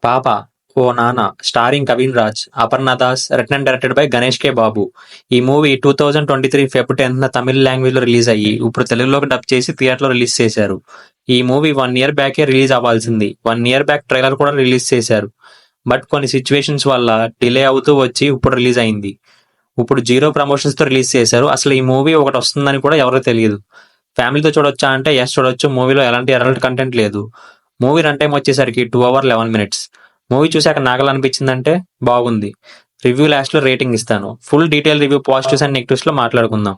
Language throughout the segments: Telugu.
పాప O Nanna starring Kavin Raj, Aparna Das, written and directed by Ganesh K Babu. ఈ movie 2023 Feb 10th Tamil language లో రిలీజ్ అయ్యి ఇప్పుడు తెలుగులోకి డబ్ చేసి థియేటర్ లో రిలీజ్ చేశారు. ఈ మూవీ 1 year బ్యాకే రిలీజ్ అవ్వాల్సింది. 1 year బ్యాక్ ట్రైలర్ కూడా రిలీజ్ చేశారు. బట్ కొన్ని సిచ్యువేషన్స్ వల్ల డిలే అవుతూ వచ్చి ఇప్పుడు రిలీజ్ అయింది. ఇప్పుడు జీరో ప్రమోషన్స్ తో రిలీజ్ చేశారు. అసలు ఈ మూవీ ఒకటి వస్తుందని కూడా ఎవరో తెలియదు. ఫ్యామిలీతో చూడొచ్చా అంటే ఎస్ చూడొచ్చు. మూవీలో ఎలాంటి అడల్ట్ కంటెంట్ లేదు. మూవీ రన్ టైం వచ్చేసరికి 2 hours 11 minutes. మూవీ చూశాక నాగలనిపించిందంటే బాగుంది. రివ్యూ లాస్ట్ లో రేటింగ్ ఇస్తాను. Full detail review positives and negatives లో మాట్లాడుకుందాం.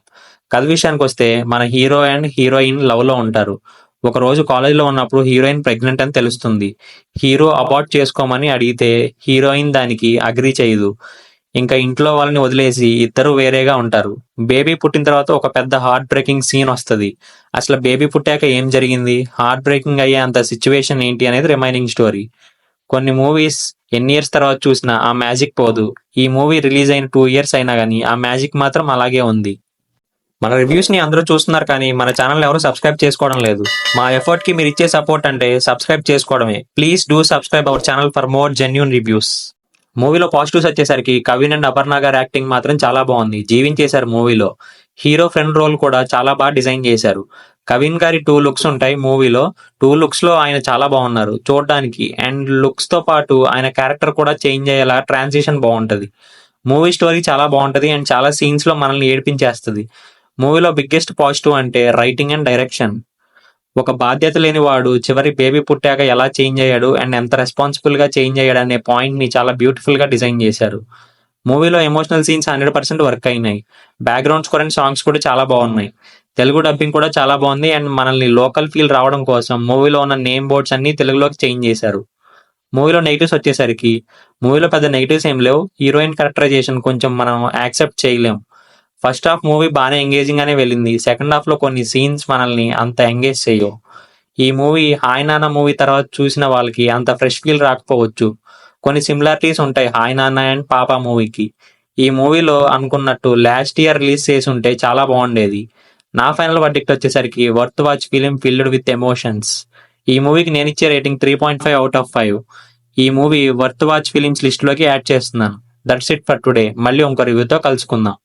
కథ విషయానికి వస్తే మన హీరో అండ్ హీరోయిన్ లవ్ లో ఉంటారు. ఒక రోజు కాలేజ్ లో ఉన్నప్పుడు హీరోయిన్ ప్రెగ్నెంట్ అని తెలుస్తుంది. హీరో అబార్ట్ చేసుకోమని అడిగితే హీరోయిన్ దానికి అగ్రీ చేయదు. ఇంకా ఇంట్లో వాళ్ళని వదిలేసి ఇద్దరు వేరేగా ఉంటారు. బేబీ పుట్టిన తర్వాత ఒక పెద్ద హార్ట్ బ్రేకింగ్ సీన్ వస్తుంది. అసలు బేబీ పుట్టాక ఏం జరిగింది, హార్ట్ బ్రేకింగ్ అయ్యే అంత సిచ్యువేషన్ ఏంటి అనేది రిమైనింగ్ స్టోరీ. కొన్ని మూవీస్ ఎన్ని ఇయర్స్ తర్వాత చూసినా ఆ మ్యాజిక్ పోదు. ఈ మూవీ రిలీజ్ అయిన 2 years అయినా కానీ ఆ మ్యాజిక్ మాత్రం అలాగే ఉంది. మన రివ్యూస్ ని అందరూ చూస్తున్నారు కానీ మన ఛానల్ ఎవరు సబ్స్క్రైబ్ చేసుకోవడం లేదు. మా ఎఫర్ట్ కి మీరు ఇచ్చే సపోర్ట్ అంటే సబ్స్క్రైబ్ చేసుకోవడమే. Please do subscribe our channel for more genuine reviews. మూవీలో పాజిటివ్స్ వచ్చేసరికి కవిన్ అండ్ అపర్ణ గారి యాక్టింగ్ మాత్రం చాలా బాగుంది. జీవించేశారు మూవీలో. హీరో ఫ్రెండ్ రోల్ కూడా చాలా బాగా డిజైన్ చేశారు. కవిన్ గారి 2 looks ఉంటాయి మూవీలో. 2 looks లో ఆయన చాలా బాగున్నారు చూడడానికి. అండ్ లుక్స్ తో పాటు ఆయన క్యారెక్టర్ కూడా చేంజ్ అయ్యేలా ట్రాన్సిషన్ బాగుంటది. మూవీ స్టోరీ చాలా బాగుంటది అండ్ చాలా సీన్స్ లో మనల్ని ఏడిపించేస్తుంది. మూవీలో బిగ్గెస్ట్ పాజిటివ్ అంటే రైటింగ్ అండ్ డైరెక్షన్. ఒక బాధ్యత లేని వాడు చివరి బేబీ పుట్టాక ఎలా చేంజ్ అయ్యాడు అండ్ ఎంత రెస్పాన్సిబుల్ గా చేంజ్ అయ్యాడు అనే పాయింట్ ని చాలా బ్యూటిఫుల్ గా డిజైన్ చేశారు. మూవీలో ఎమోషనల్ సీన్స్ 100% వర్క్ అయినాయి. బ్యాక్గ్రౌండ్ స్కోర్ అండ్ సాంగ్స్ కూడా చాలా బాగున్నాయి. తెలుగు డబ్బింగ్ కూడా చాలా బాగుంది అండ్ మనల్ని లోకల్ ఫీల్ రావడం కోసం మూవీలో ఉన్న నేమ్ బోర్డ్స్ అన్ని తెలుగులోకి చేంజ్ చేశారు. మూవీలో నెగిటివ్స్ వచ్చేసరికి మూవీలో పెద్ద నెగిటివ్స్ ఏం లేవు. హీరోయిన్ క్యారెక్టరైజేషన్ కొంచెం మనం యాక్సెప్ట్ చేయలేం. ఫస్ట్ హాఫ్ మూవీ బాగానే ఎంగేజింగ్ గానే వెళ్ళింది. సెకండ్ హాఫ్ లో కొన్ని సీన్స్ మనల్ని అంత ఎంగేజ్ చేయవు. ఈ మూవీ హాయ్ నాన్న మూవీ తర్వాత చూసిన వాళ్ళకి అంత ఫ్రెష్ ఫీల్ రాకపోవచ్చు. కొన్ని సిమిలారిటీస్ ఉంటాయి హాయ్ నాన్న అండ్ పాప మూవీకి. ఈ మూవీలో అనుకున్నట్టు లాస్ట్ ఇయర్ రిలీజ్ చేసి ఉంటే చాలా బాగుండేది. నా ఫైనల్ వర్డిక్ట్ వచ్చేసరికి worth watch film filled with emotions. ఈ మూవీకి నేను ఇచ్చే రేటింగ్ 3.5/5. ఈ movie worth watch films list లోకి యాడ్ చేస్తున్నాను. That's it for today. మళ్ళీ ఇంకో రివ్యూతో కలుసుకుందాం.